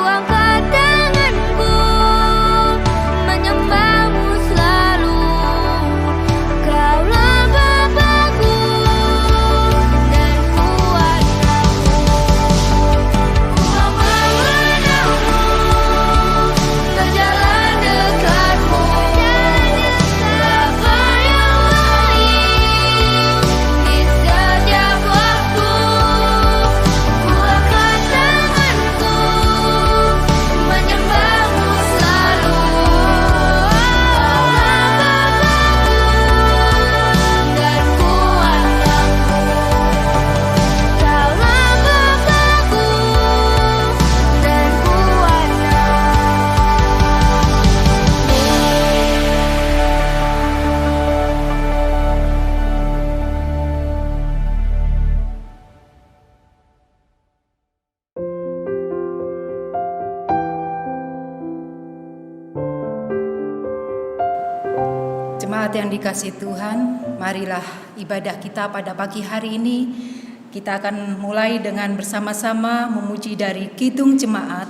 angkat tanganku menyembahmu selalu. Kaulah Bapa-Ku dan ku anakmu. Ku memelukmu, berjalan dekatmu. Bapa yang baik di setiap waktu. Ku angkat tanganku menyembahmu selalu. Dan ku anakmu. Kaulah Bapa-Ku dan ku Jemaat yang dikasihi Tuhan, marilah ibadah kita pada pagi hari ini. Kita akan mulai dengan bersama-sama memuji dari Kidung Jemaat.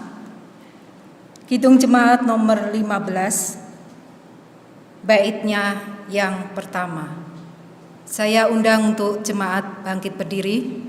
Kidung Jemaat nomor 15, baitnya yang pertama. Saya undang untuk jemaat bangkit berdiri.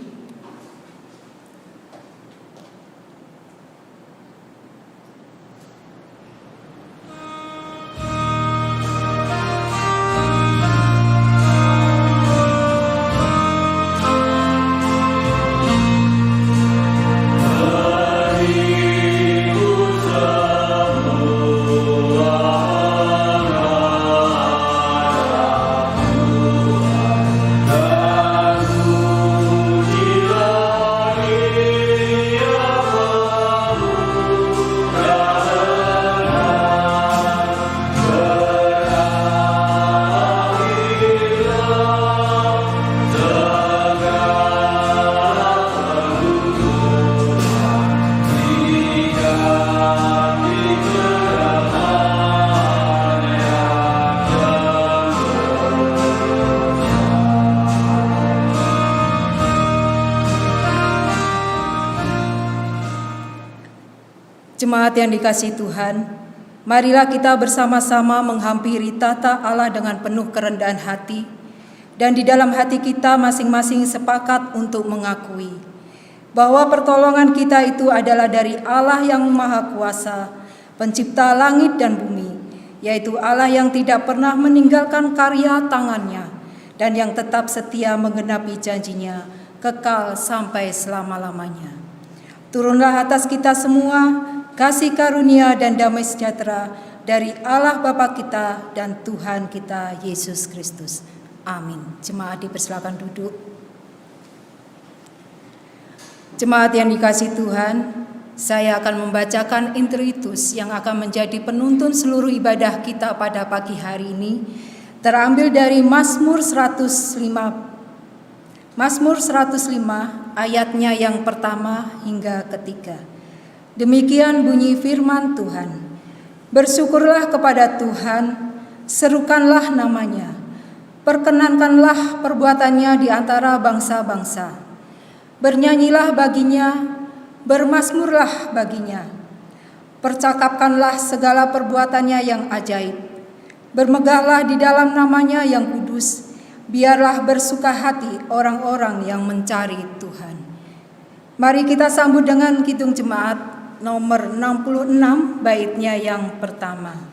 Jemaat yang dikasihi Tuhan, marilah kita bersama-sama menghampiri tata Allah dengan penuh kerendahan hati, dan di dalam hati kita masing-masing sepakat untuk mengakui bahwa pertolongan kita itu adalah dari Allah yang Maha Kuasa, pencipta langit dan bumi, yaitu Allah yang tidak pernah meninggalkan karya tangannya dan yang tetap setia menggenapi janjinya kekal sampai selama-lamanya. Turunlah atas kita semua kasih karunia dan damai sejahtera dari Allah Bapa kita dan Tuhan kita Yesus Kristus. Amin. Jemaat dipersilakan duduk. Jemaat yang dikasihi Tuhan, saya akan membacakan introitus yang akan menjadi penuntun seluruh ibadah kita pada pagi hari ini, terambil dari Mazmur 105 ayatnya yang pertama hingga ketiga. Demikian bunyi firman Tuhan. Bersyukurlah kepada Tuhan, serukanlah namanya, perkenankanlah perbuatannya di antara bangsa-bangsa. Bernyanyilah baginya, bermazmurlah baginya. Percakapkanlah segala perbuatannya yang ajaib. Bermegahlah di dalam namanya yang kudus. Biarlah bersuka hati orang-orang yang mencari Tuhan. Mari kita sambut dengan Kidung Jemaat nomor 66, baitnya yang pertama. Amen.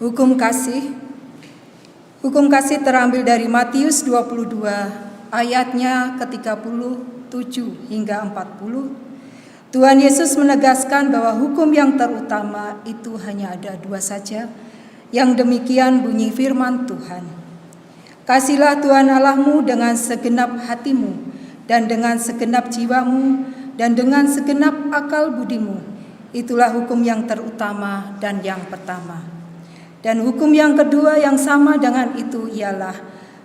Hukum kasih. Hukum kasih terambil dari Matius 22 ayatnya ke-37 hingga 40. Tuhan Yesus menegaskan bahwa hukum yang terutama itu hanya ada dua saja. Yang demikian bunyi firman Tuhan. Kasihlah Tuhan Allahmu dengan segenap hatimu dan dengan segenap jiwamu dan dengan segenap akal budimu. Itulah hukum yang terutama dan yang pertama. Dan hukum yang kedua yang sama dengan itu ialah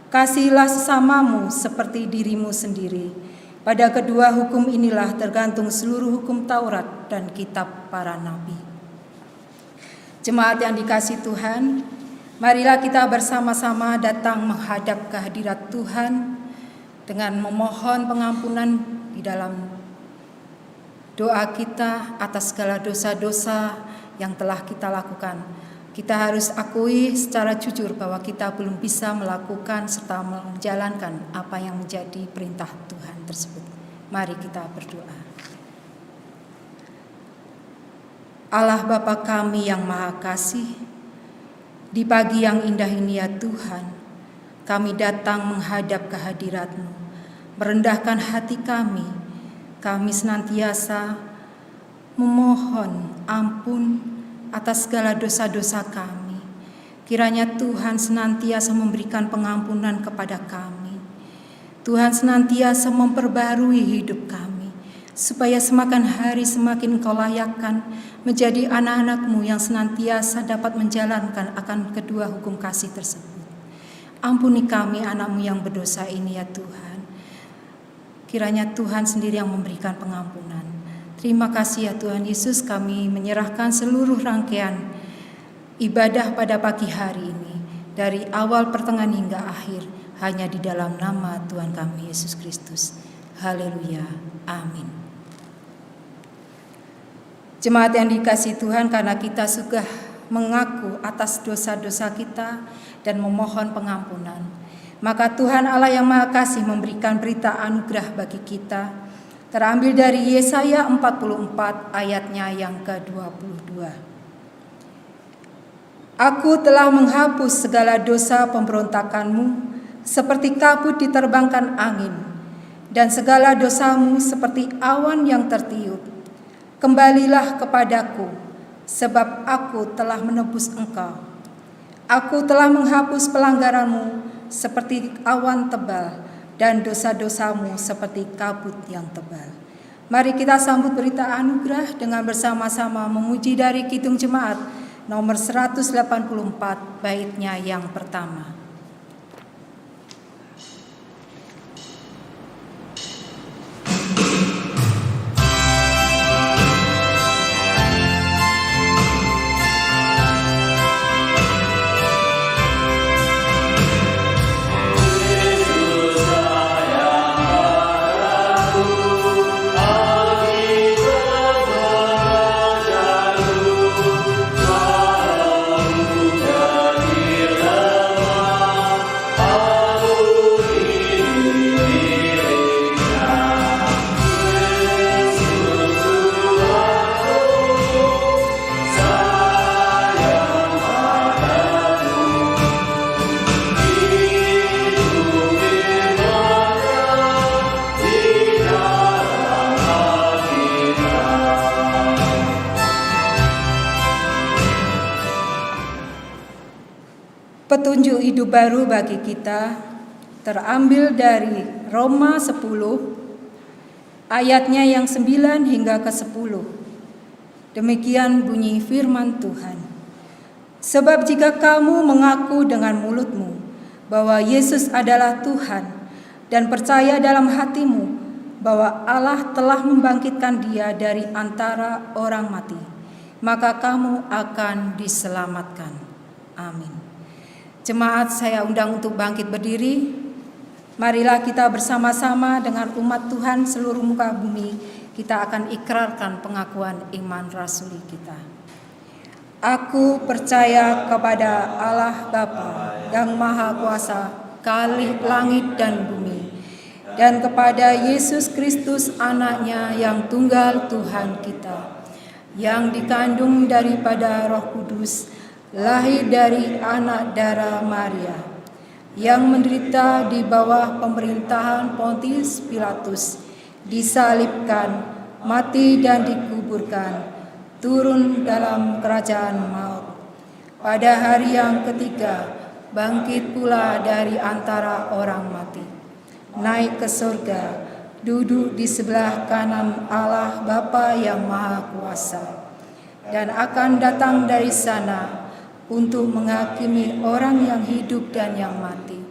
kasihilah sesamamu seperti dirimu sendiri. Pada kedua hukum inilah tergantung seluruh hukum Taurat dan kitab para nabi. Jemaat yang dikasihi Tuhan, marilah kita bersama-sama datang menghadap kehadirat Tuhan dengan memohon pengampunan di dalam doa kita atas segala dosa-dosa yang telah kita lakukan. Kita harus akui secara jujur bahwa kita belum bisa melakukan serta menjalankan apa yang menjadi perintah Tuhan tersebut. Mari kita berdoa. Allah Bapa kami yang Maha Kasih, di pagi yang indah ini ya Tuhan, kami datang menghadap kehadirat-Mu, merendahkan hati kami senantiasa memohon ampun atas segala dosa-dosa kami. Kiranya Tuhan senantiasa memberikan pengampunan kepada kami. Tuhan senantiasa memperbarui hidup kami, supaya semakin hari semakin Engkau layakkan menjadi anak-anak-Mu yang senantiasa dapat menjalankan akan kedua hukum kasih tersebut. Ampuni kami anak-Mu yang berdosa ini ya Tuhan. Kiranya Tuhan sendiri yang memberikan pengampunan. Terima kasih ya Tuhan Yesus, kami menyerahkan seluruh rangkaian ibadah pada pagi hari ini, dari awal pertengahan hingga akhir, hanya di dalam nama Tuhan kami Yesus Kristus. Haleluya, amin. Jemaat yang dikasihi Tuhan, karena kita sudah mengaku atas dosa-dosa kita dan memohon pengampunan, maka Tuhan Allah yang Maha Kasih memberikan berita anugerah bagi kita, terambil dari Yesaya 44 ayatnya yang ke-22. Aku telah menghapus segala dosa pemberontakanmu seperti kabut diterbangkan angin, dan segala dosamu seperti awan yang tertiup. Kembalilah kepadaku, sebab aku telah menebus engkau. Aku telah menghapus pelanggaranmu seperti awan tebal, dan dosa-dosamu seperti kabut yang tebal. Mari kita sambut berita anugerah dengan bersama-sama memuji dari Kidung Jemaat nomor 184 baitnya yang pertama. Petunjuk hidup baru bagi kita terambil dari Roma 10 ayatnya yang 9 hingga ke-10. Demikian bunyi firman Tuhan. Sebab jika kamu mengaku dengan mulutmu bahwa Yesus adalah Tuhan dan percaya dalam hatimu bahwa Allah telah membangkitkan Dia dari antara orang mati, maka kamu akan diselamatkan. Amin. Jemaat, saya undang untuk bangkit berdiri. Marilah kita bersama-sama dengan umat Tuhan seluruh muka bumi, kita akan ikrarkan pengakuan iman rasuli kita. Aku percaya kepada Allah Bapa yang Maha Kuasa, Khalif langit dan bumi, dan kepada Yesus Kristus anaknya yang tunggal Tuhan kita, yang dikandung daripada Roh Kudus, lahir dari anak darah Maria, yang menderita di bawah pemerintahan Pontius Pilatus, disalibkan, mati dan dikuburkan, turun dalam kerajaan maut. Pada hari yang ketiga, bangkit pula dari antara orang mati, naik ke surga, duduk di sebelah kanan Allah Bapa yang Maha Kuasa, dan akan datang dari sana untuk menghakimi orang yang hidup dan yang mati.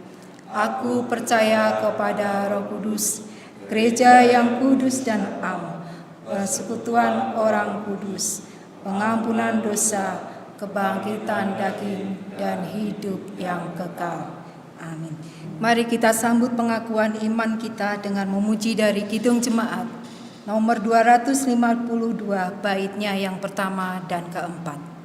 Aku percaya kepada Roh Kudus, gereja yang kudus dan am, persekutuan orang kudus, pengampunan dosa, kebangkitan daging, dan hidup yang kekal. Amin. Mari kita sambut pengakuan iman kita dengan memuji dari Kidung Jemaat nomor 252, baitnya yang pertama dan keempat.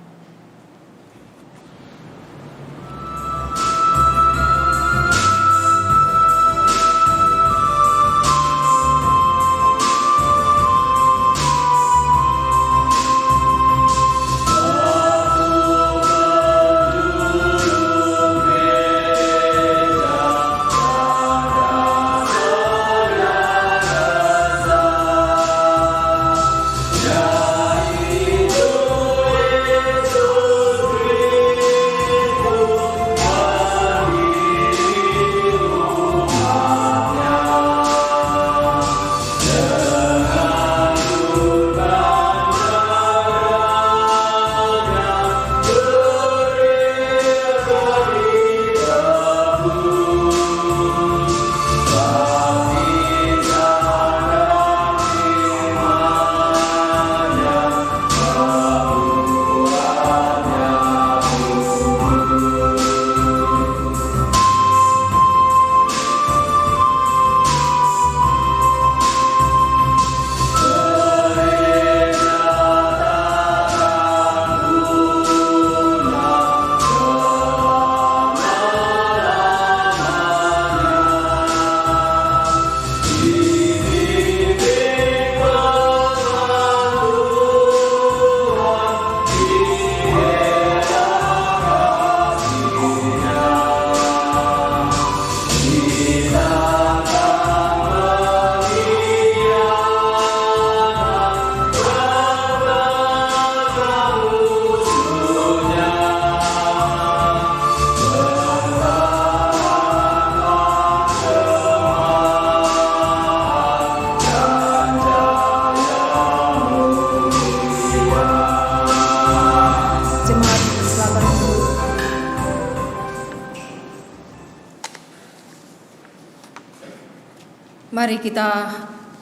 Mari kita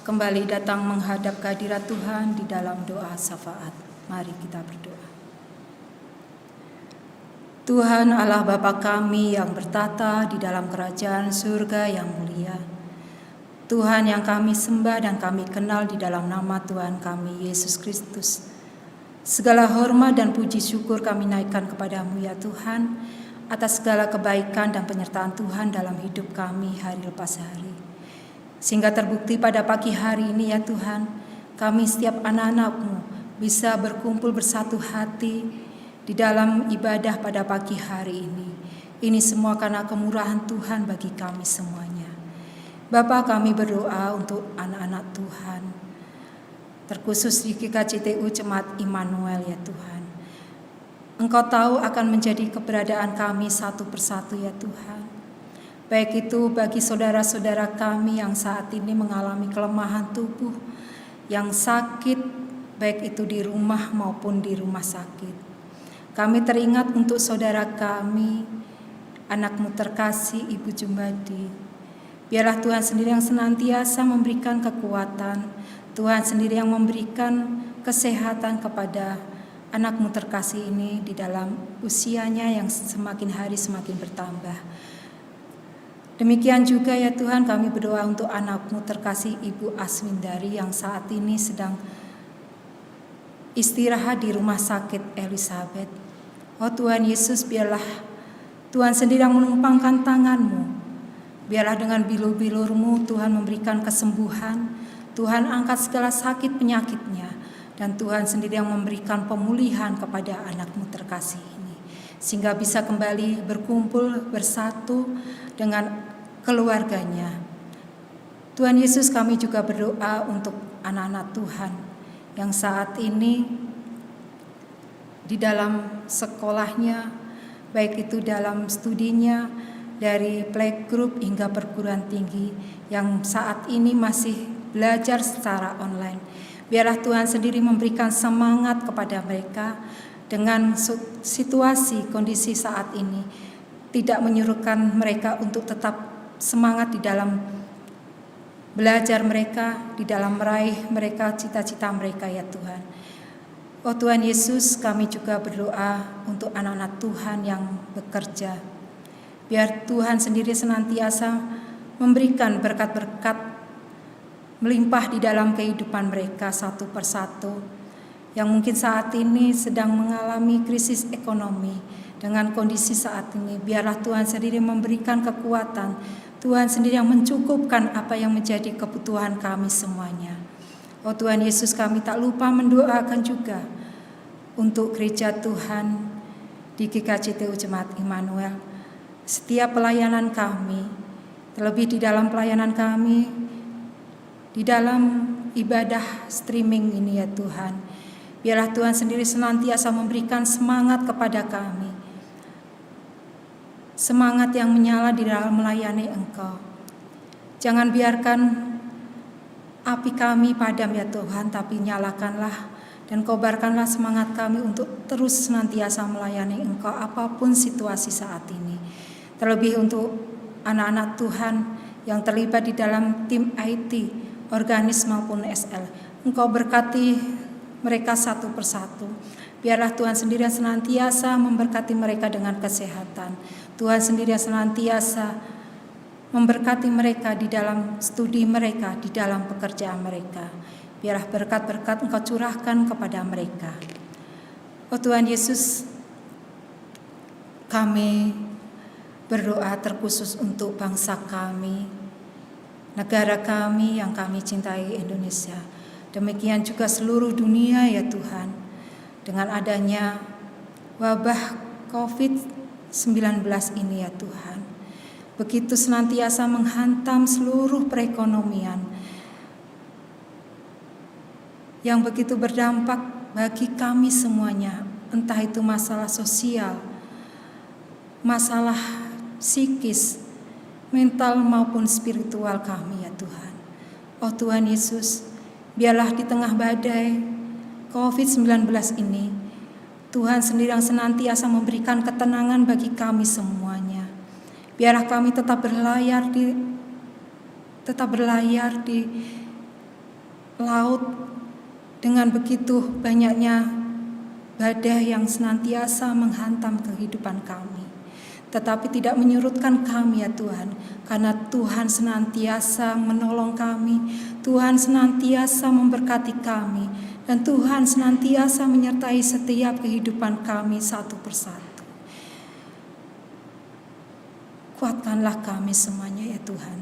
kembali datang menghadap kehadirat Tuhan di dalam doa syafaat. Mari kita berdoa. Tuhan Allah Bapa kami yang bertata di dalam kerajaan surga yang mulia, Tuhan yang kami sembah dan kami kenal di dalam nama Tuhan kami Yesus Kristus, segala hormat dan puji syukur kami naikkan kepadamu ya Tuhan, atas segala kebaikan dan penyertaan Tuhan dalam hidup kami hari lepas hari. Sehingga terbukti pada pagi hari ini ya Tuhan, kami setiap anak-anak-Mu bisa berkumpul bersatu hati di dalam ibadah pada pagi hari ini. Ini semua karena kemurahan Tuhan bagi kami semuanya. Bapa, kami berdoa untuk anak-anak Tuhan, terkhusus di GKJTU Jemaat Immanuel ya Tuhan. Engkau tahu akan menjadi keberadaan kami satu persatu ya Tuhan. Baik itu bagi saudara-saudara kami yang saat ini mengalami kelemahan tubuh, yang sakit, baik itu di rumah maupun di rumah sakit. Kami teringat untuk saudara kami, anak-Mu terkasih Ibu Jumbadi. Biarlah Tuhan sendiri yang senantiasa memberikan kekuatan, Tuhan sendiri yang memberikan kesehatan kepada anak-Mu terkasih ini di dalam usianya yang semakin hari semakin bertambah. Demikian juga ya Tuhan, kami berdoa untuk anak-Mu terkasih Ibu Aswindari yang saat ini sedang istirahat di rumah sakit Elizabeth. Oh Tuhan Yesus, biarlah Tuhan sendiri yang menumpangkan tangan-Mu. Biarlah dengan bilur-bilur-Mu Tuhan memberikan kesembuhan, Tuhan angkat segala sakit penyakitnya, dan Tuhan sendiri yang memberikan pemulihan kepada anak-Mu terkasih ini. sehingga bisa kembali berkumpul bersatu dengan keluarganya. Tuhan Yesus, kami juga berdoa untuk anak-anak Tuhan yang saat ini di dalam sekolahnya, baik itu dalam studinya, dari playgroup hingga perguruan tinggi yang saat ini masih belajar secara online. Biarlah Tuhan sendiri memberikan semangat kepada mereka dengan situasi kondisi saat ini, tidak menyuruhkan mereka untuk tetap semangat di dalam belajar mereka, di dalam meraih mereka cita-cita mereka ya Tuhan. Oh Tuhan Yesus, kami juga berdoa untuk anak-anak Tuhan yang bekerja. Biar Tuhan sendiri senantiasa memberikan berkat-berkat melimpah di dalam kehidupan mereka satu persatu yang mungkin saat ini sedang mengalami krisis ekonomi. Dengan kondisi saat ini, biarlah Tuhan sendiri memberikan kekuatan, Tuhan sendiri yang mencukupkan apa yang menjadi kebutuhan kami semuanya. Oh Tuhan Yesus, kami tak lupa mendoakan juga untuk gereja Tuhan di GKJTU Jemaat Immanuel. Setiap pelayanan kami, terlebih di dalam pelayanan kami di dalam ibadah streaming ini ya Tuhan, biarlah Tuhan sendiri senantiasa memberikan semangat kepada kami, semangat yang menyala di dalam melayani Engkau. Jangan biarkan api kami padam ya Tuhan, tapi nyalakanlah dan kobarkanlah semangat kami untuk terus senantiasa melayani Engkau apapun situasi saat ini. Terlebih untuk anak-anak Tuhan yang terlibat di dalam tim IT, organis maupun SL. Engkau berkati mereka satu persatu. Biarlah Tuhan sendiri yang senantiasa memberkati mereka dengan kesehatan. Tuhan sendiri yang senantiasa memberkati mereka di dalam studi mereka, di dalam pekerjaan mereka. Biarlah berkat-berkat Engkau curahkan kepada mereka. Oh Tuhan Yesus, kami berdoa terkhusus untuk bangsa kami, negara kami yang kami cintai, Indonesia. Demikian juga seluruh dunia ya Tuhan. Dengan adanya wabah COVID-19 ini ya Tuhan, begitu senantiasa menghantam seluruh perekonomian, yang begitu berdampak bagi kami semuanya, entah itu masalah sosial, masalah psikis, mental maupun spiritual kami ya Tuhan. Oh Tuhan Yesus, biarlah di tengah badai COVID-19 ini, Tuhan sendiri yang senantiasa memberikan ketenangan bagi kami semuanya. Biarlah kami tetap berlayar di laut dengan begitu banyaknya badai yang senantiasa menghantam kehidupan kami. Tetapi tidak menyurutkan kami ya Tuhan, karena Tuhan senantiasa menolong kami, Tuhan senantiasa memberkati kami, dan Tuhan senantiasa menyertai setiap kehidupan kami satu persatu. Kuatkanlah kami semuanya ya Tuhan,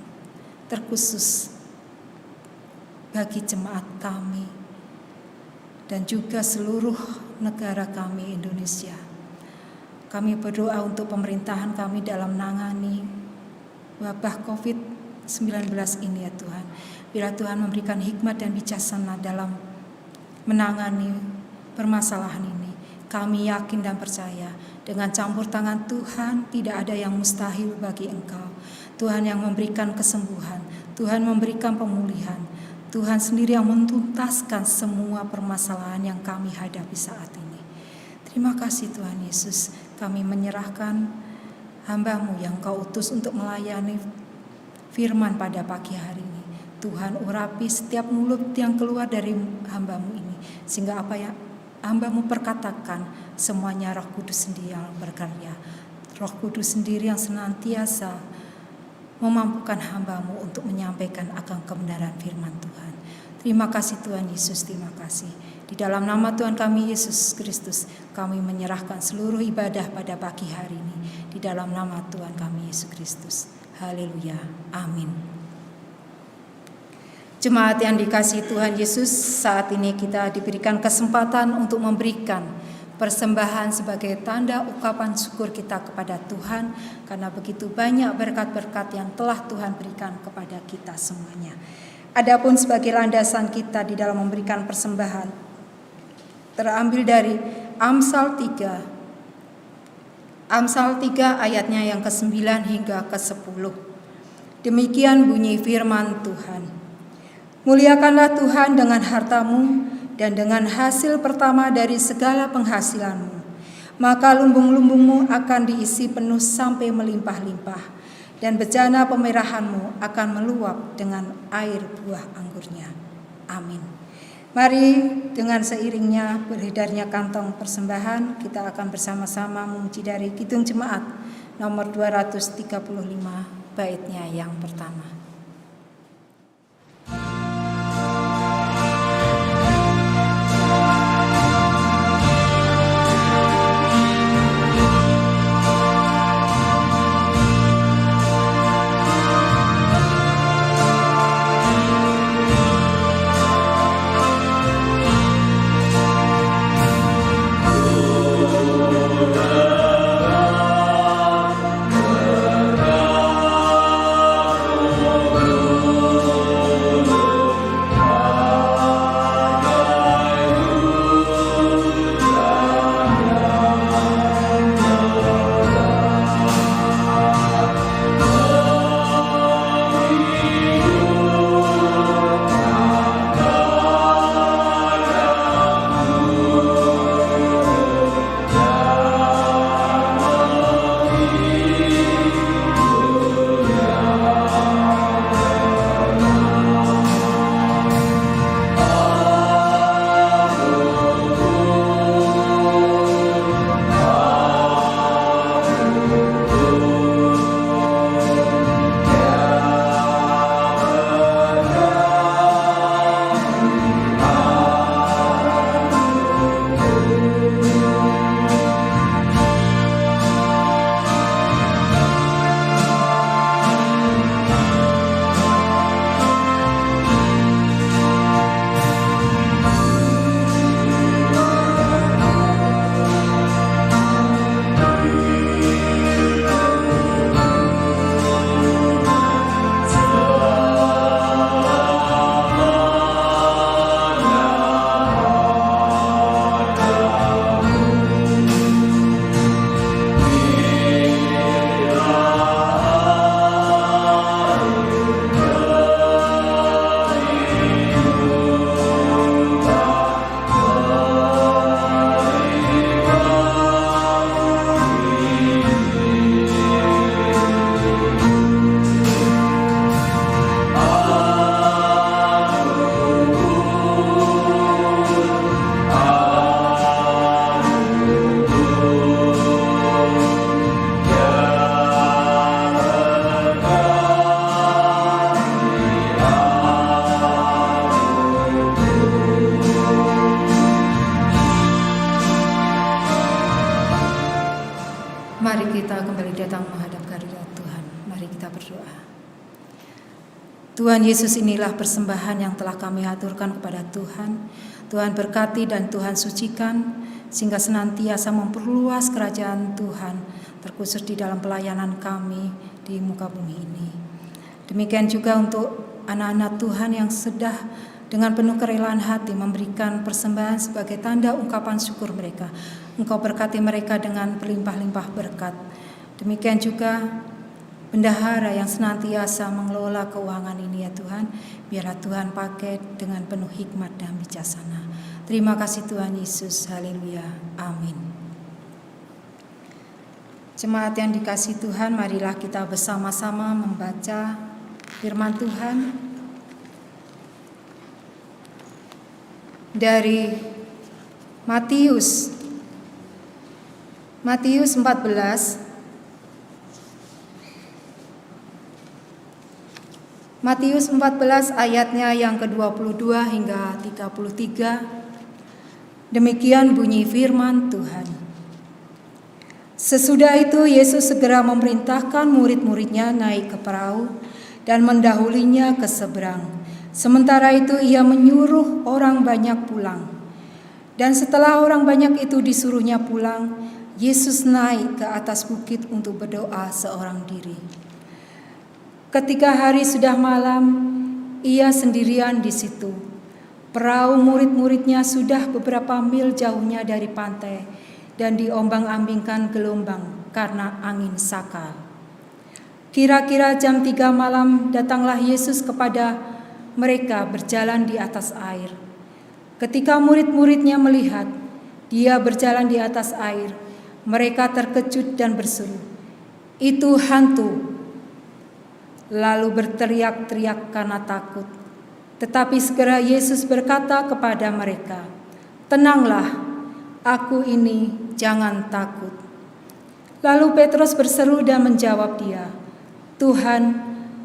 terkhusus bagi jemaat kami dan juga seluruh negara kami Indonesia. Kami berdoa untuk pemerintahan kami dalam menangani wabah COVID-19 ini ya Tuhan. Bila Tuhan memberikan hikmat dan bijaksana dalam menangani permasalahan ini, kami yakin dan percaya dengan campur tangan Tuhan tidak ada yang mustahil bagi Engkau. Tuhan yang memberikan kesembuhan, Tuhan memberikan pemulihan, Tuhan sendiri yang menuntaskan semua permasalahan yang kami hadapi saat ini. Terima kasih Tuhan Yesus, kami menyerahkan hamba-Mu yang Kau utus untuk melayani firman pada pagi hari ini. Tuhan urapi setiap mulut yang keluar dari hamba-Mu ini, sehingga apa yang hamba-Mu perkatakan semuanya Roh Kudus sendiri yang berkarya. Roh Kudus sendiri yang senantiasa memampukan hamba-Mu untuk menyampaikan akan kebenaran firman Tuhan. Terima kasih Tuhan Yesus, terima kasih. Di dalam nama Tuhan kami Yesus Kristus, kami menyerahkan seluruh ibadah pada pagi hari ini. Di dalam nama Tuhan kami Yesus Kristus. Haleluya. Amin. Jemaat yang dikasihi Tuhan Yesus, saat ini kita diberikan kesempatan untuk memberikan persembahan sebagai tanda ungkapan syukur kita kepada Tuhan karena begitu banyak berkat-berkat yang telah Tuhan berikan kepada kita semuanya. Adapun sebagai landasan kita di dalam memberikan persembahan terambil dari Amsal 3 ayatnya yang ke-9 hingga ke-10. Demikian bunyi firman Tuhan. Muliakanlah Tuhan dengan hartamu dan dengan hasil pertama dari segala penghasilanmu. Maka lumbung-lumbungmu akan diisi penuh sampai melimpah-limpah, dan bejana pemerahanmu akan meluap dengan air buah anggurnya. Amin. Mari dengan seiringnya beredarnya kantong persembahan, kita akan bersama-sama memuji dari Kidung Jemaat nomor 235 baitnya yang pertama. Mari kita kembali datang menghadap kehadirat Tuhan. Mari kita berdoa. Tuhan Yesus, inilah persembahan yang telah kami aturkan kepada Tuhan. Tuhan berkati dan Tuhan sucikan sehingga senantiasa memperluas kerajaan Tuhan, terkhusus di dalam pelayanan kami di muka bumi ini. Demikian juga untuk anak-anak Tuhan yang sudah dengan penuh kerelaan hati memberikan persembahan sebagai tanda ungkapan syukur mereka. Engkau berkati mereka dengan berlimpah-limpah berkat. Demikian juga bendahara yang senantiasa mengelola keuangan ini ya Tuhan. Biarlah Tuhan pakai dengan penuh hikmat dan bijaksana. Terima kasih Tuhan Yesus. Haleluya. Amin. Jemaat yang dikasihi Tuhan, marilah kita bersama-sama membaca firman Tuhan dari Matius 14 ayatnya yang ke-22 hingga 33. Demikian bunyi firman Tuhan. Sesudah itu Yesus segera memerintahkan murid-muridnya naik ke perahu dan mendahulinya ke seberang. Sementara itu ia menyuruh orang banyak pulang. Dan setelah orang banyak itu disuruhnya pulang, Yesus naik ke atas bukit untuk berdoa seorang diri. Ketika hari sudah malam, ia sendirian di situ. Perahu murid-muridnya sudah beberapa mil jauhnya dari pantai dan diombang-ambingkan gelombang karena angin sakal. Kira-kira jam 3 malam datanglah Yesus kepada mereka berjalan di atas air. Ketika murid-muridnya melihat dia berjalan di atas air, mereka terkejut dan berseru, "Itu hantu!" Lalu berteriak-teriak karena takut. Tetapi segera Yesus berkata kepada mereka, "Tenanglah, aku ini, jangan takut." Lalu Petrus berseru dan menjawab dia, "Tuhan,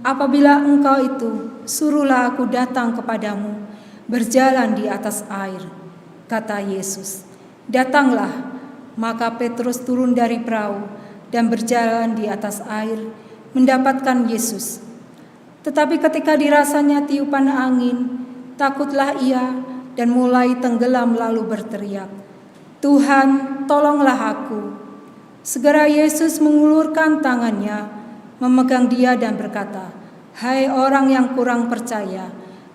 apabila Engkau itu, suruhlah aku datang kepadamu berjalan di atas air." Kata Yesus, "Datanglah." Maka Petrus turun dari perahu dan berjalan di atas air mendapatkan Yesus. Tetapi ketika dirasanya tiupan angin, takutlah ia dan mulai tenggelam lalu berteriak, "Tuhan, tolonglah aku." Segera Yesus mengulurkan tangannya, memegang dia dan berkata, "Hai orang yang kurang percaya,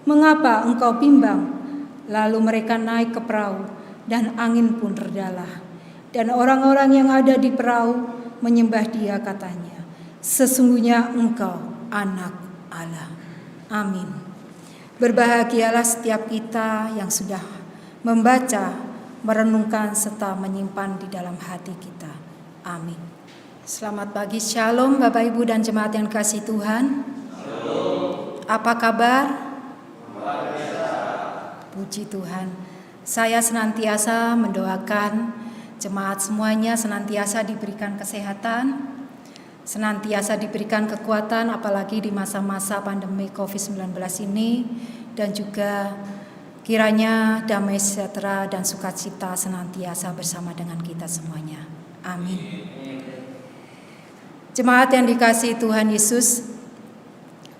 mengapa engkau bimbang?" Lalu mereka naik ke perahu dan angin pun redalah. Dan orang-orang yang ada di perahu menyembah dia, katanya, "Sesungguhnya engkau anak Allah." Amin. Berbahagialah setiap kita yang sudah membaca, merenungkan, serta menyimpan di dalam hati kita. Amin. Selamat pagi, shalom Bapak Ibu dan jemaat yang kasih Tuhan. Apa kabar? Puji Tuhan. Saya senantiasa mendoakan jemaat semuanya senantiasa diberikan kesehatan, senantiasa diberikan kekuatan, apalagi di masa-masa pandemi COVID-19 ini, dan juga kiranya damai sejahtera dan sukacita senantiasa bersama dengan kita semuanya. Amin. Jemaat yang dikasihi Tuhan Yesus,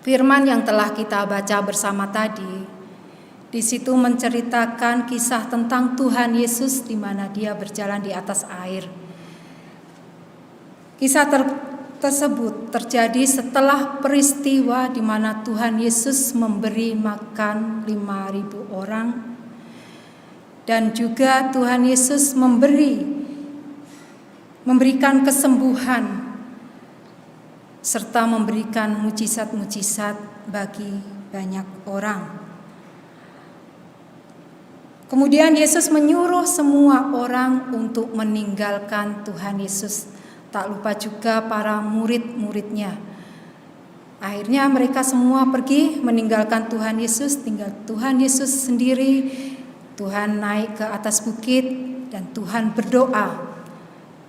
firman yang telah kita baca bersama tadi, di situ menceritakan kisah tentang Tuhan Yesus di mana dia berjalan di atas air. Kisah tersebut terjadi setelah peristiwa di mana Tuhan Yesus memberi makan 5.000 orang, dan juga Tuhan Yesus memberikan kesembuhan serta memberikan mujizat-mujizat bagi banyak orang. Kemudian Yesus menyuruh semua orang untuk meninggalkan Tuhan Yesus. Tak lupa juga para murid-muridnya. Akhirnya mereka semua pergi meninggalkan Tuhan Yesus, tinggal Tuhan Yesus sendiri. Tuhan naik ke atas bukit dan Tuhan berdoa.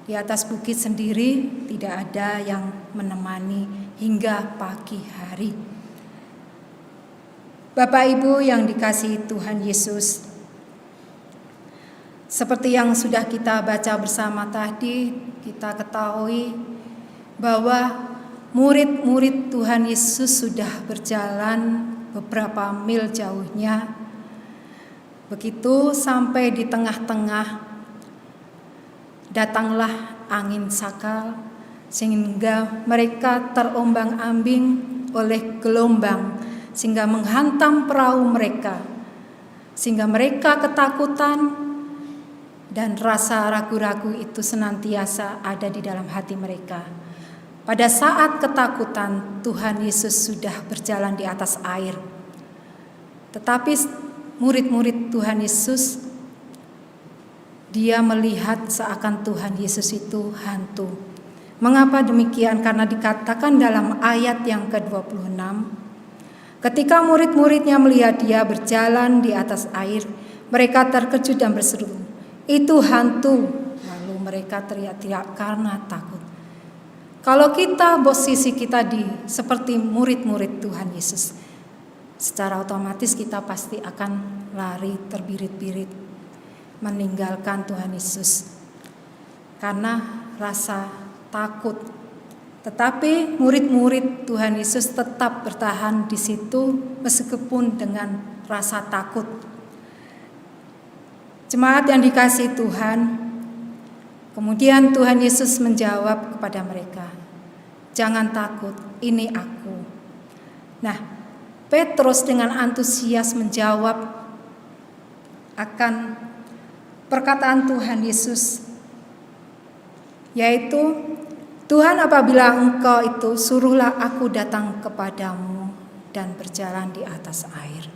Di atas bukit sendiri tidak ada yang menemani hingga pagi hari. Bapak Ibu yang dikasihi Tuhan Yesus, seperti yang sudah kita baca bersama tadi, kita ketahui bahwa murid-murid Tuhan Yesus sudah berjalan beberapa mil jauhnya. Begitu sampai di tengah-tengah, datanglah angin sakal sehingga mereka terombang-ambing oleh gelombang sehingga menghantam perahu mereka, sehingga mereka ketakutan dan rasa ragu-ragu itu senantiasa ada di dalam hati mereka. Pada saat ketakutan, Tuhan Yesus sudah berjalan di atas air. Tetapi murid-murid Tuhan Yesus, dia melihat seakan Tuhan Yesus itu hantu. Mengapa demikian? Karena dikatakan dalam ayat yang ke-26, ketika murid-muridnya melihat dia berjalan di atas air, mereka terkejut dan berseru, "Itu hantu!" Lalu mereka teriak-teriak karena takut. Kalau kita posisi kita seperti murid-murid Tuhan Yesus, secara otomatis kita pasti akan lari terbirit-birit meninggalkan Tuhan Yesus karena rasa takut. Tetapi murid-murid Tuhan Yesus tetap bertahan di situ meskipun dengan rasa takut. Jemaat yang dikasihi Tuhan, kemudian Tuhan Yesus menjawab kepada mereka, "Jangan takut, ini aku." Nah, Petrus dengan antusias menjawab akan perkataan Tuhan Yesus, yaitu, "Tuhan, apabila Engkau itu, suruhlah aku datang kepadamu dan berjalan di atas air."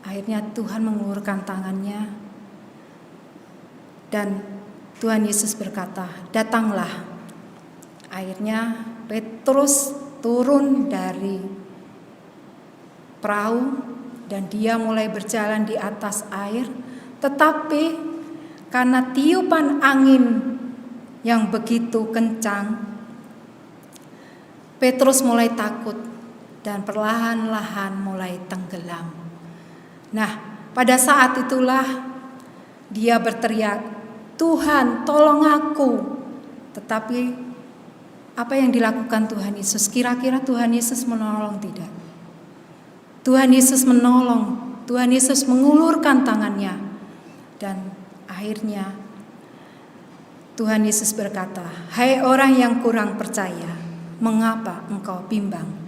Akhirnya Tuhan mengulurkan tangannya dan Tuhan Yesus berkata, "Datanglah." Akhirnya Petrus turun dari perahu dan dia mulai berjalan di atas air, tetapi karena tiupan angin yang begitu kencang, Petrus mulai takut dan perlahan-lahan mulai tenggelam. Nah, pada saat itulah dia berteriak, "Tuhan, tolong aku." Tetapi apa yang dilakukan Tuhan Yesus? Kira-kira Tuhan Yesus menolong tidak? Tuhan Yesus menolong. Tuhan Yesus mengulurkan tangannya. Dan akhirnya Tuhan Yesus berkata, "Hai orang yang kurang percaya, mengapa engkau bimbang?"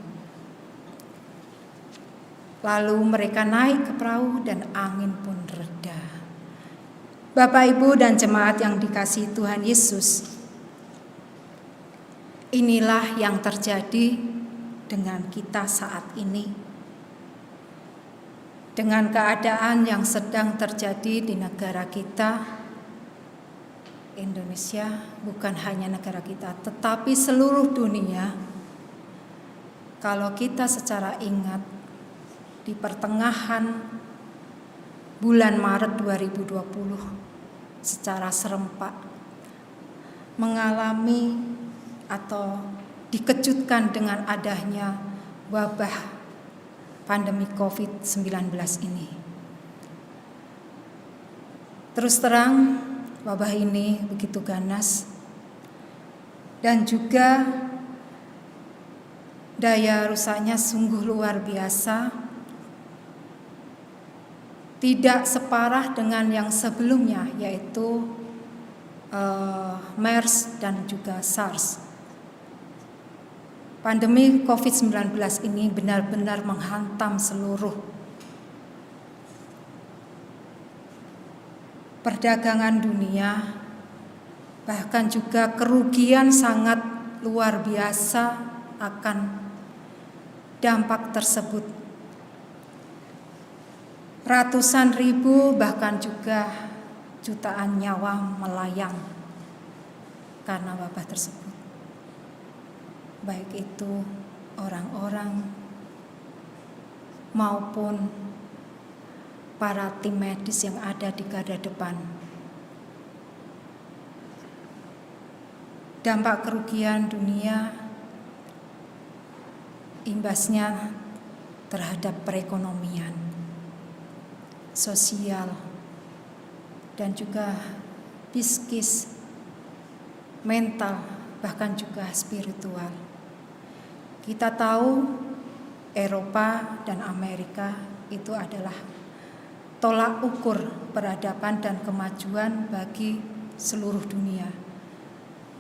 Lalu mereka naik ke perahu dan angin pun reda. Bapak, Ibu, dan jemaat yang dikasihi Tuhan Yesus, inilah yang terjadi dengan kita saat ini. Dengan keadaan yang sedang terjadi di negara kita, Indonesia, bukan hanya negara kita, tetapi seluruh dunia. Kalau kita secara ingat, di pertengahan bulan Maret 2020 secara serempak mengalami atau dikejutkan dengan adanya wabah pandemi COVID-19 ini. Terus terang, wabah ini begitu ganas dan juga daya rusaknya sungguh luar biasa. Tidak separah dengan yang sebelumnya, yaitu MERS dan juga SARS. Pandemi COVID-19 ini benar-benar menghantam seluruh perdagangan dunia, bahkan juga kerugian sangat luar biasa akan dampak tersebut. Ratusan ribu bahkan juga jutaan nyawa melayang karena wabah tersebut. Baik itu orang-orang maupun para tim medis yang ada di garda depan. Dampak kerugian dunia imbasnya terhadap perekonomian, sosial, dan juga psikis, mental, bahkan juga spiritual. Kita tahu Eropa dan Amerika itu adalah tolak ukur peradaban dan kemajuan bagi seluruh dunia.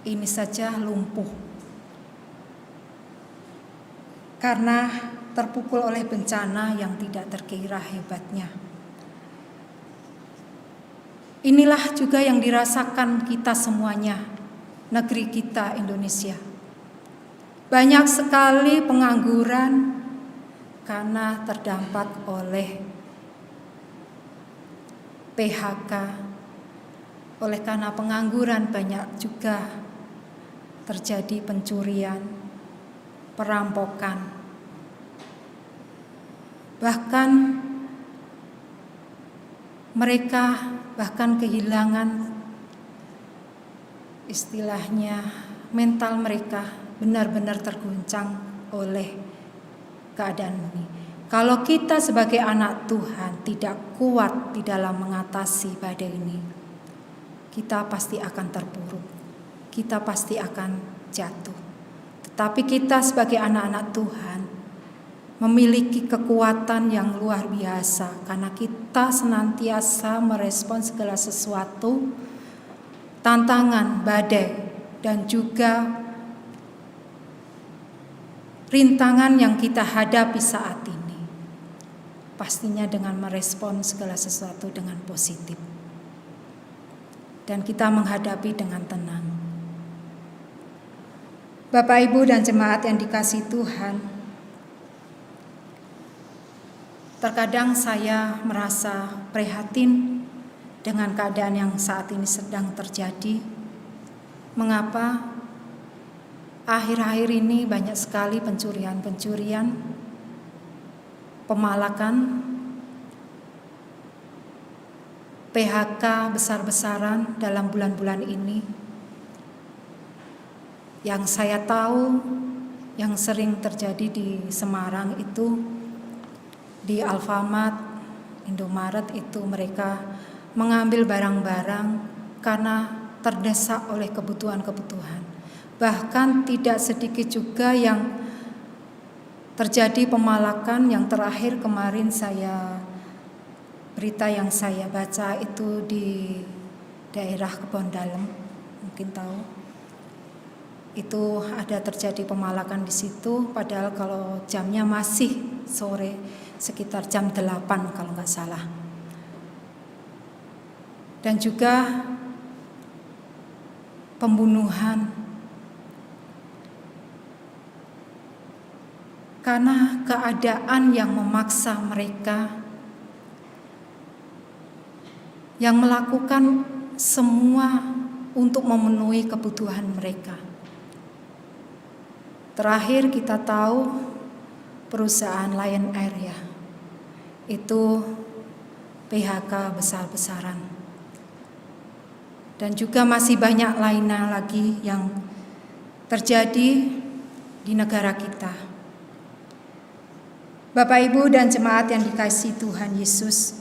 Ini saja lumpuh karena terpukul oleh bencana yang tidak terkira hebatnya. Inilah juga yang dirasakan kita semuanya, negeri kita Indonesia. Banyak sekali pengangguran karena terdampak oleh PHK. Oleh karena pengangguran banyak juga terjadi pencurian, perampokan. Bahkan mereka bahkan kehilangan istilahnya mental mereka, benar-benar terguncang oleh keadaan ini. Kalau kita sebagai anak Tuhan tidak kuat di dalam mengatasi badai ini, kita pasti akan terpuruk, kita pasti akan jatuh. Tetapi kita sebagai anak-anak Tuhan memiliki kekuatan yang luar biasa karena kita senantiasa merespon segala sesuatu, tantangan, badai, dan juga rintangan yang kita hadapi saat ini. Pastinya dengan merespon segala sesuatu dengan positif. Dan kita menghadapi dengan tenang. Bapak, Ibu, dan jemaat yang dikasihi Tuhan, terkadang saya merasa prihatin dengan keadaan yang saat ini sedang terjadi. Mengapa akhir-akhir ini banyak sekali pencurian, pemalakan, PHK besar-besaran dalam bulan-bulan ini. Yang saya tahu yang sering terjadi di Semarang itu di Alfamart, Indomaret itu mereka mengambil barang-barang karena terdesak oleh kebutuhan-kebutuhan. Bahkan tidak sedikit juga yang terjadi pemalakan. Yang terakhir kemarin berita yang saya baca itu di daerah Kebon Dalem, mungkin tahu. Itu ada terjadi pemalakan di situ, padahal kalau jamnya masih sore, sekitar jam 8 kalau nggak salah. Dan juga pembunuhan karena keadaan yang memaksa mereka yang melakukan semua untuk memenuhi kebutuhan mereka. Terakhir kita tahu perusahaan Lion Air ya, itu PHK besar-besaran. Dan juga masih banyak lainnya lagi yang terjadi di negara kita. Bapak, Ibu, dan jemaat yang dikasihi Tuhan Yesus,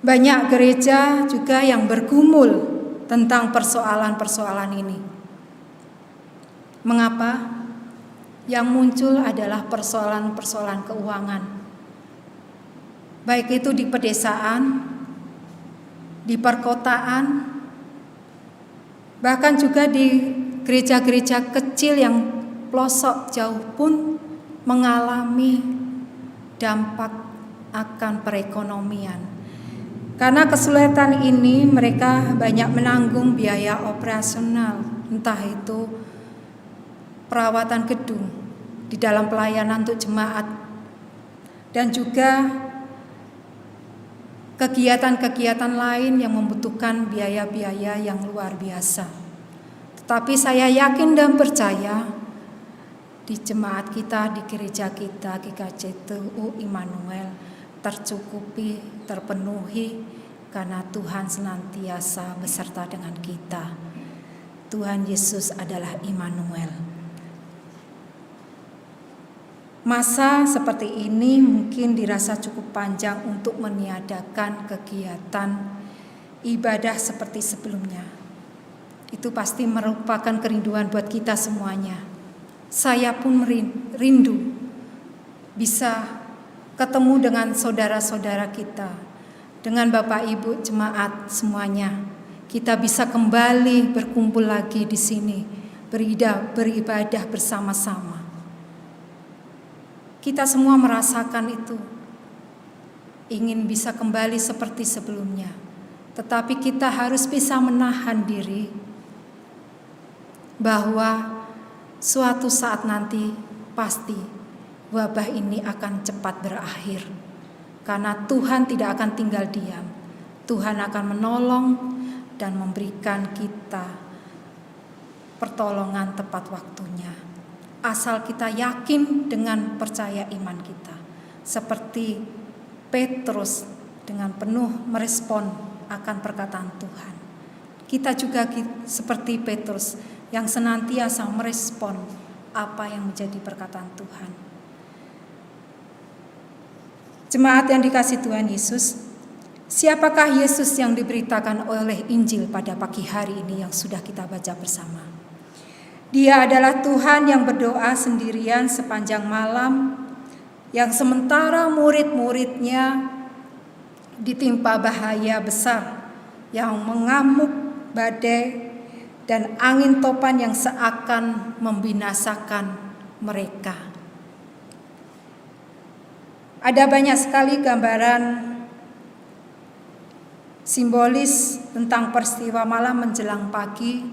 banyak gereja juga yang bergumul tentang persoalan-persoalan ini. Mengapa? Yang muncul adalah persoalan-persoalan keuangan. Baik itu di pedesaan, di perkotaan, bahkan juga di gereja-gereja kecil yang pelosok jauh pun mengalami dampak akan perekonomian. Karena kesulitan ini mereka banyak menanggung biaya operasional, entah itu perawatan gedung di dalam pelayanan untuk jemaat, dan juga kegiatan-kegiatan lain yang membutuhkan biaya-biaya yang luar biasa. Tetapi saya yakin dan percaya di jemaat kita, di gereja kita, GKJTU Immanuel tercukupi, terpenuhi karena Tuhan senantiasa beserta dengan kita. Tuhan Yesus adalah Immanuel. Masa seperti ini mungkin dirasa cukup panjang untuk meniadakan kegiatan ibadah seperti sebelumnya. Itu pasti merupakan kerinduan buat kita semuanya. Saya pun rindu bisa ketemu dengan saudara-saudara kita, dengan Bapak Ibu jemaat semuanya. Kita bisa kembali berkumpul lagi di sini, beribadah bersama-sama. Kita semua merasakan itu, ingin bisa kembali seperti sebelumnya. Tetapi kita harus bisa menahan diri bahwa suatu saat nanti pasti wabah ini akan cepat berakhir. Karena Tuhan tidak akan tinggal diam. Tuhan akan menolong dan memberikan kita pertolongan tepat waktunya. Asal kita yakin dengan percaya iman kita. Seperti Petrus dengan penuh merespon akan perkataan Tuhan. Kita juga seperti Petrus yang senantiasa merespon apa yang menjadi perkataan Tuhan. Jemaat yang dikasihi Tuhan Yesus, siapakah Yesus yang diberitakan oleh Injil pada pagi hari ini yang sudah kita baca bersama? Dia adalah Tuhan yang berdoa sendirian sepanjang malam, yang sementara murid-muridnya ditimpa bahaya besar yang mengamuk badai dan angin topan yang seakan membinasakan mereka. Ada banyak sekali gambaran simbolis tentang peristiwa malam menjelang pagi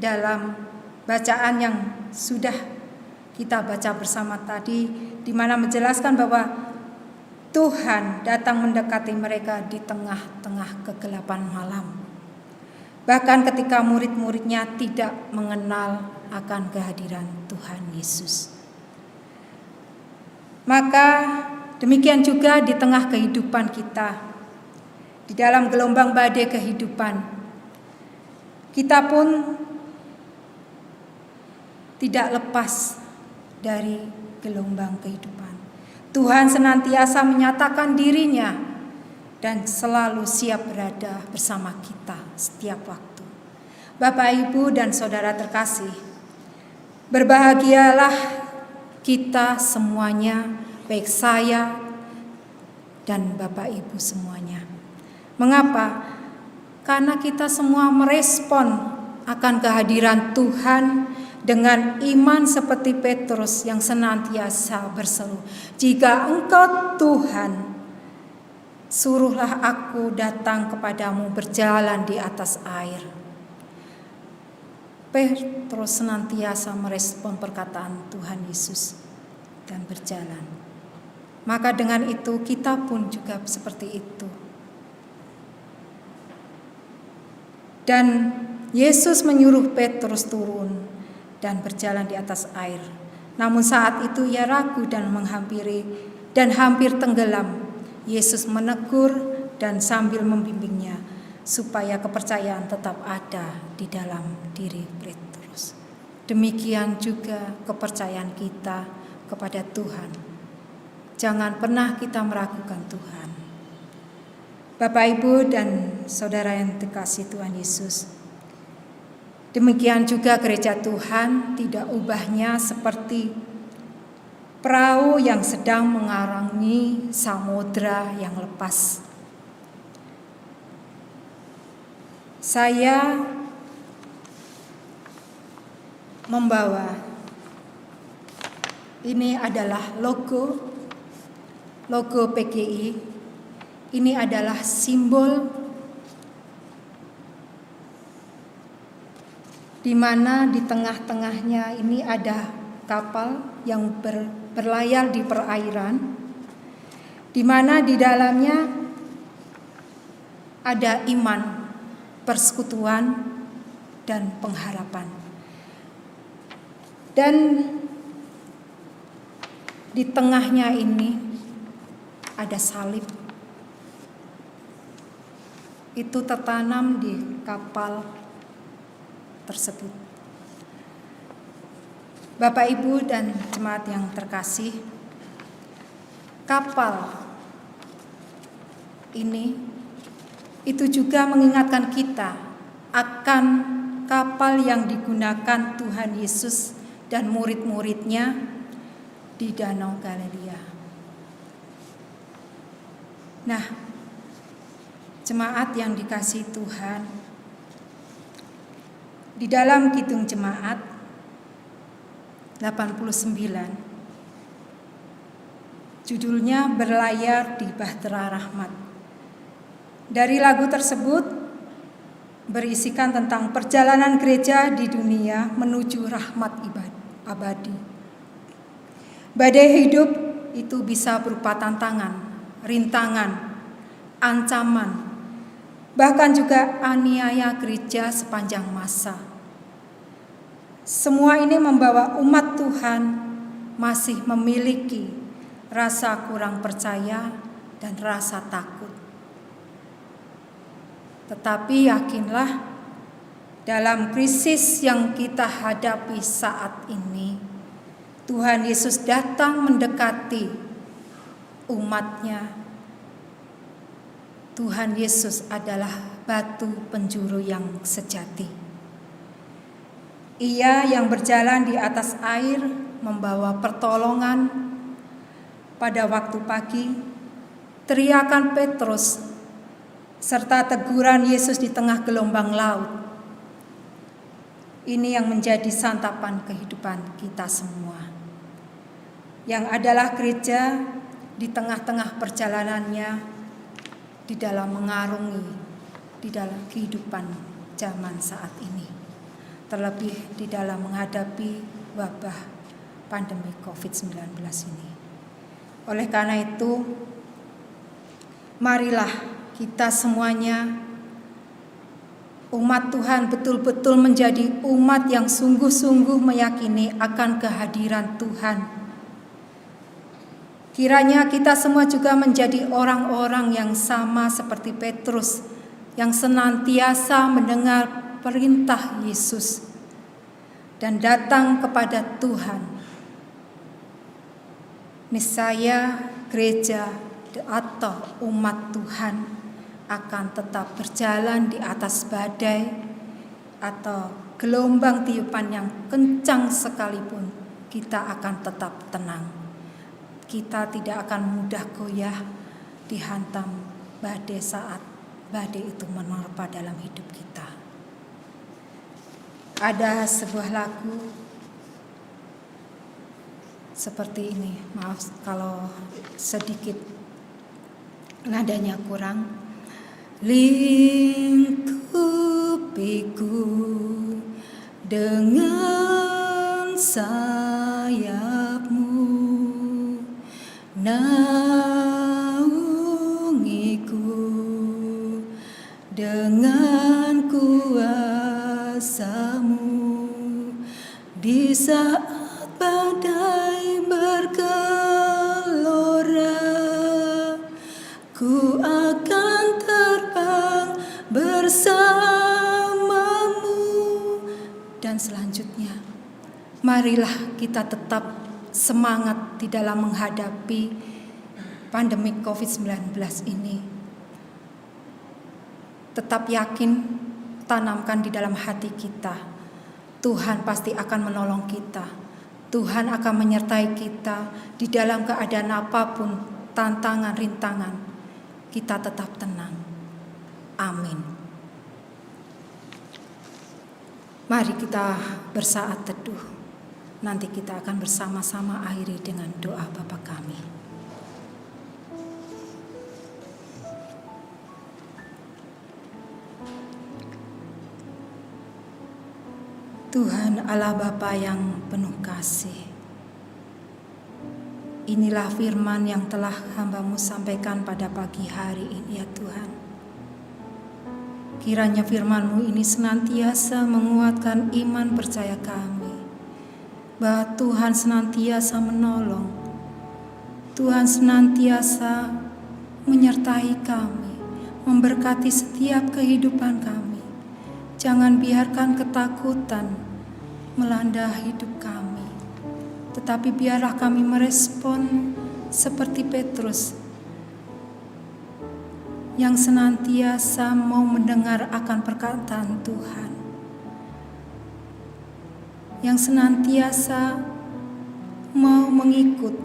dalam bacaan yang sudah kita baca bersama tadi, di mana menjelaskan bahwa Tuhan datang mendekati mereka di tengah-tengah kegelapan malam. Bahkan ketika murid-muridnya tidak mengenal akan kehadiran Tuhan Yesus. Maka demikian juga di tengah kehidupan kita, di dalam gelombang badai kehidupan, kita pun tidak lepas dari gelombang kehidupan. Tuhan senantiasa menyatakan dirinya dan selalu siap berada bersama kita setiap waktu. Bapak, Ibu, dan saudara terkasih, berbahagialah kita semuanya, baik saya dan Bapak Ibu semuanya. Mengapa? Karena kita semua merespon akan kehadiran Tuhan dengan iman seperti Petrus yang senantiasa berseru, "Jika Engkau Tuhan, suruhlah aku datang kepadamu berjalan di atas air." Petrus senantiasa merespon perkataan Tuhan Yesus dan berjalan. Maka dengan itu kita pun juga seperti itu. Dan Yesus menyuruh Petrus turun dan berjalan di atas air. Namun saat itu ia ragu dan menghampiri dan hampir tenggelam. Yesus menegur dan sambil membimbingnya supaya kepercayaan tetap ada di dalam diri Petrus. Demikian juga kepercayaan kita kepada Tuhan. Jangan pernah kita meragukan Tuhan. Bapak, Ibu, dan saudara yang dikasihi Tuhan Yesus, demikian juga gereja Tuhan tidak ubahnya seperti perahu yang sedang mengarungi samudra yang lepas. Saya membawa, ini adalah logo PGI. Ini adalah simbol di mana di tengah-tengahnya ini ada kapal yang berlayar di perairan, di mana di dalamnya ada iman, persekutuan, dan pengharapan. Dan di tengahnya ini ada salib. Itu tertanam di kapal tersebut. Bapak, Ibu, dan jemaat yang terkasih, kapal ini itu juga mengingatkan kita akan kapal yang digunakan Tuhan Yesus dan murid-muridnya di Danau Galilea. Nah, jemaat yang dikasihi Tuhan, di dalam Kidung Jemaat 89, judulnya Berlayar di Bahtera Rahmat. Dari lagu tersebut berisikan tentang perjalanan gereja di dunia menuju rahmat abadi. Badai hidup itu bisa berupa tantangan, rintangan, ancaman, bahkan juga aniaya gereja sepanjang masa. Semua ini membawa umat Tuhan masih memiliki rasa kurang percaya dan rasa takut. Tetapi yakinlah, dalam krisis yang kita hadapi saat ini, Tuhan Yesus datang mendekati umat-Nya. Tuhan Yesus adalah batu penjuru yang sejati. Ia yang berjalan di atas air membawa pertolongan. Pada waktu pagi, teriakan Petrus serta teguran Yesus di tengah gelombang laut. Ini yang menjadi santapan kehidupan kita semua, yang adalah gereja di tengah-tengah perjalanannya di dalam mengarungi di dalam kehidupan zaman saat ini, terlebih di dalam menghadapi wabah pandemi COVID-19 ini. Oleh karena itu, marilah kita semuanya umat Tuhan betul-betul menjadi umat yang sungguh-sungguh meyakini akan kehadiran Tuhan. Kiranya kita semua juga menjadi orang-orang yang sama seperti Petrus, yang senantiasa mendengar perintah Yesus dan datang kepada Tuhan. Niscaya gereja atau umat Tuhan akan tetap berjalan di atas badai atau gelombang tiupan yang kencang sekalipun, kita akan tetap tenang. Kita tidak akan mudah goyah dihantam badai saat badai itu menerpa dalam hidup kita. Ada sebuah lagu seperti ini, maaf kalau sedikit nadanya kurang. Lingkupiku dengan sayapmu, naungiku dengan kuasa-Mu di saat badai bergelora. Ku akan terbang bersamamu. Dan selanjutnya, marilah kita tetap semangat di dalam menghadapi pandemi COVID-19 ini. Tetap yakin, tanamkan di dalam hati kita, Tuhan pasti akan menolong kita. Tuhan akan menyertai kita di dalam keadaan apapun, tantangan, rintangan. Kita tetap tenang. Amin. Mari kita bersaat teduh. Nanti kita akan bersama-sama akhiri dengan doa Bapa kami. Tuhan Allah Bapa yang penuh kasih, inilah firman yang telah hamba-Mu sampaikan pada pagi hari ini ya Tuhan. Kiranya firman-Mu ini senantiasa menguatkan iman percaya kami, bahwa Tuhan senantiasa menolong, Tuhan senantiasa menyertai kami, memberkati setiap kehidupan kami. Jangan biarkan ketakutan melanda hidup kami, tetapi biarlah kami merespon seperti Petrus yang senantiasa mau mendengar akan perkataan Tuhan, yang senantiasa mau mengikut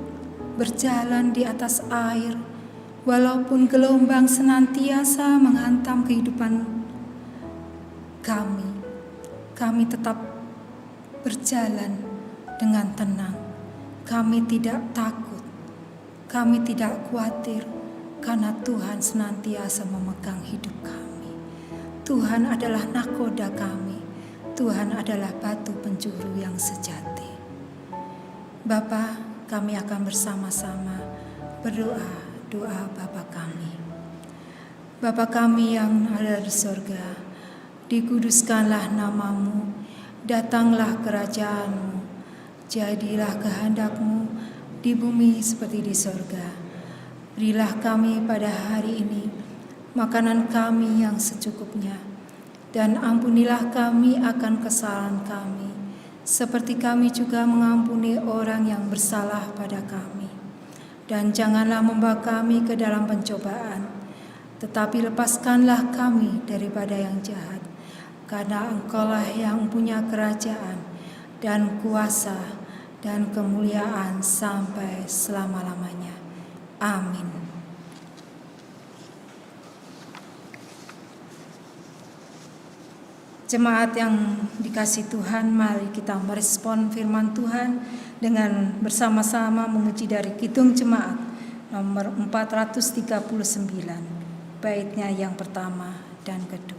berjalan di atas air, walaupun gelombang senantiasa menghantam kehidupan kami tetap berjalan dengan tenang. Kami tidak takut, kami tidak khawatir, karena Tuhan senantiasa memegang hidup kami. Tuhan adalah nakoda kami, Tuhan adalah batu penjuru yang sejati. Bapa, kami akan bersama-sama berdoa, doa Bapa kami. Bapa kami yang ada di surga, dikuduskanlah nama-Mu, datanglah kerajaan-Mu, jadilah kehendak-Mu di bumi seperti di surga. Berilah kami pada hari ini makanan kami yang secukupnya, dan ampunilah kami akan kesalahan kami, seperti kami juga mengampuni orang yang bersalah pada kami. Dan janganlah membawa kami ke dalam pencobaan, tetapi lepaskanlah kami daripada yang jahat. karena Engkaulah yang punya kerajaan dan kuasa dan kemuliaan sampai selama-lamanya. Amin. Jemaat yang dikasihi Tuhan, mari kita merespon firman Tuhan dengan bersama-sama memuji dari Kidung Jemaat nomor 439, baitnya yang pertama dan kedua.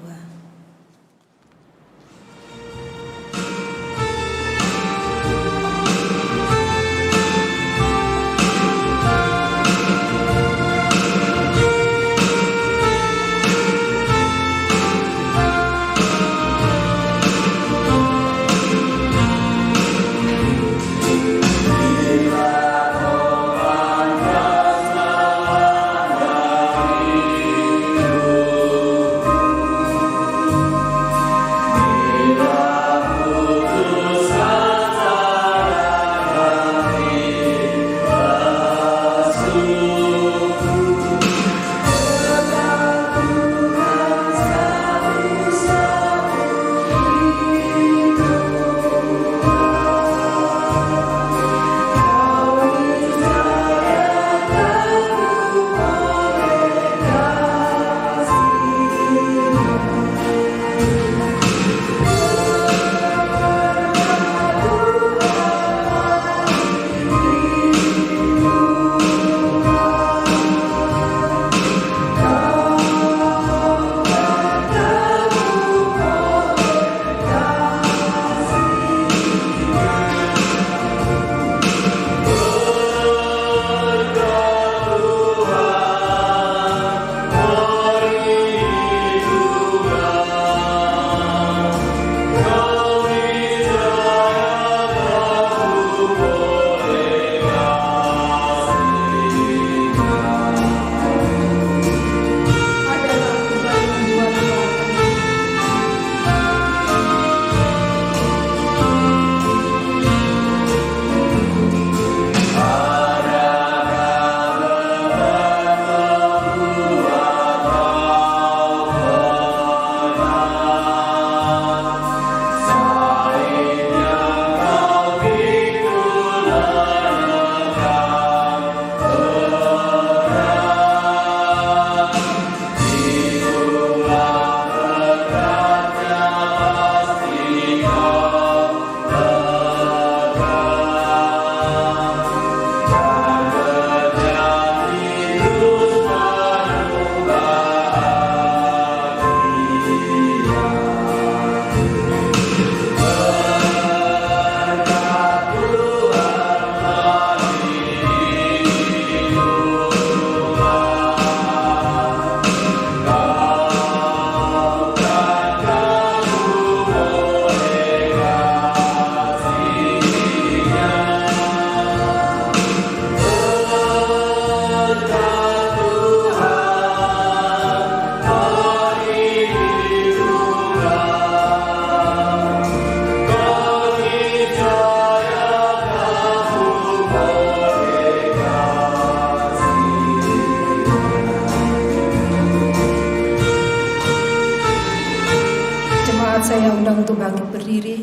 Saya undang untuk bangkit berdiri.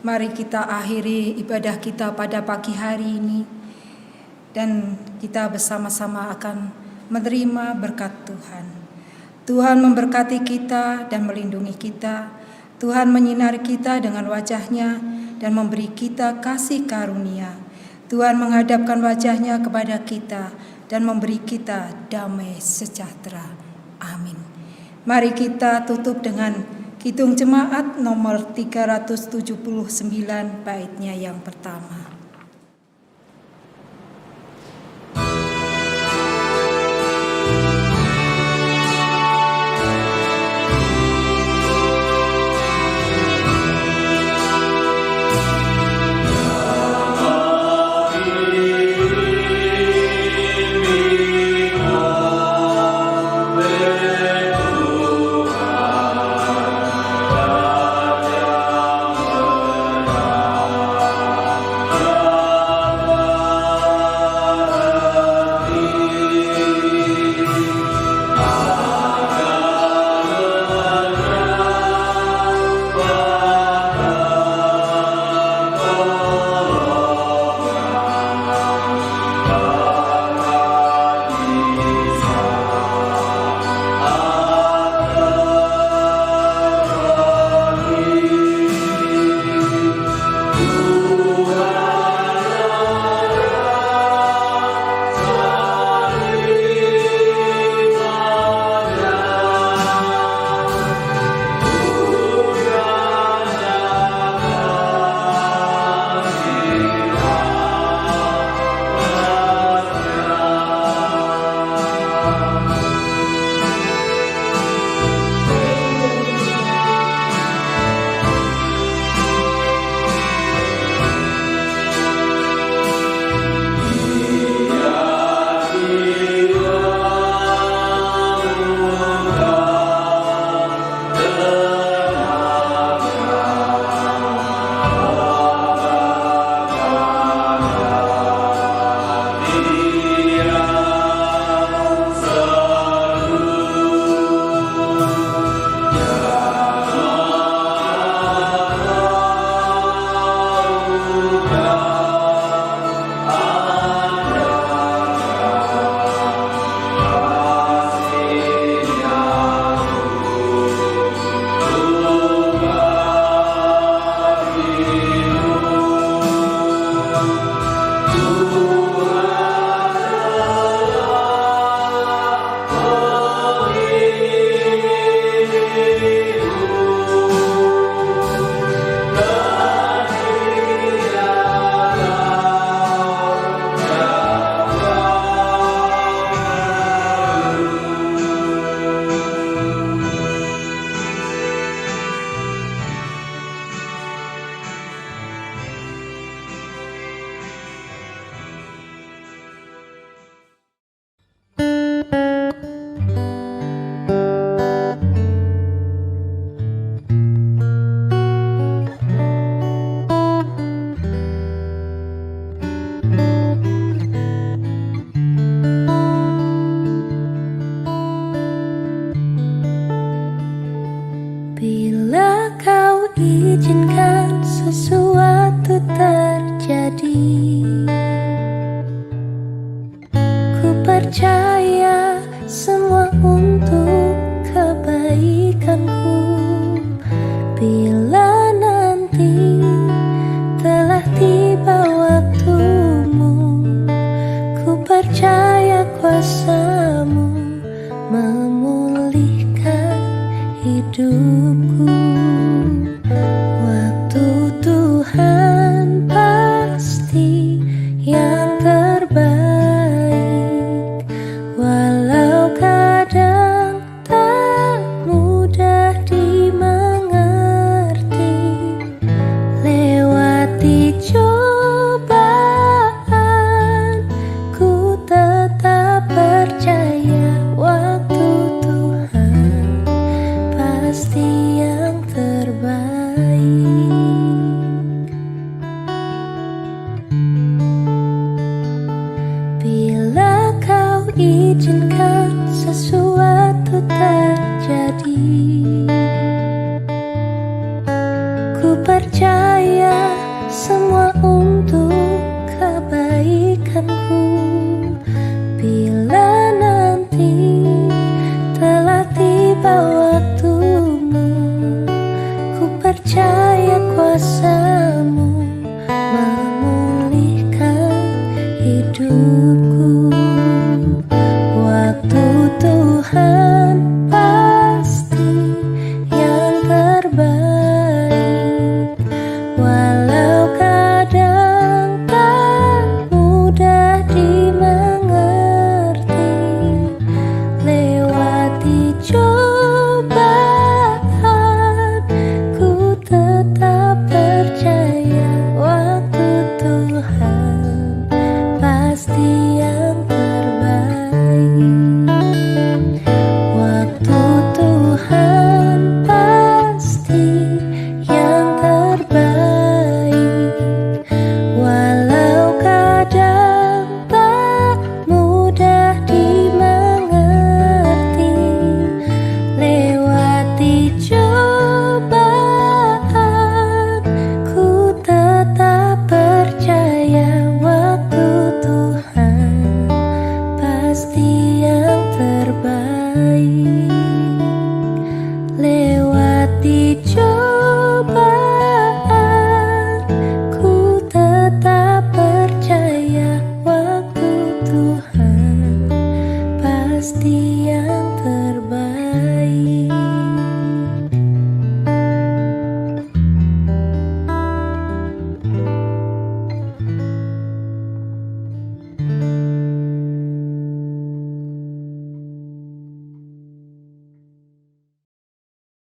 Mari kita akhiri ibadah kita pada pagi hari ini, dan kita bersama-sama akan menerima berkat Tuhan. Tuhan memberkati kita dan melindungi kita. Tuhan menyinari kita dengan wajah-Nya dan memberi kita kasih karunia. Tuhan menghadapkan wajah-Nya kepada kita dan memberi kita damai sejahtera. Amin. Mari kita tutup dengan Kidung Jemaat nomor 379, baitnya yang pertama. Amin. izinkan sesuatu terjadi. Ku percaya semua untuk kebaikanku. Bila nanti telah tiba waktumu, ku percaya kuasamu memulihkan hidupku. Waktu Tuhan pasti yang terbaik, walau kadang tak mudah dimengerti. Lewati cobaan, ku tetap percaya waktu Tuhan pasti yang terbaik. Bila kau izinkan sesuatu terjadi, ku percaya semua untuk kebaikanku. Bila nanti telah tiba waktumu, ku percaya kuasa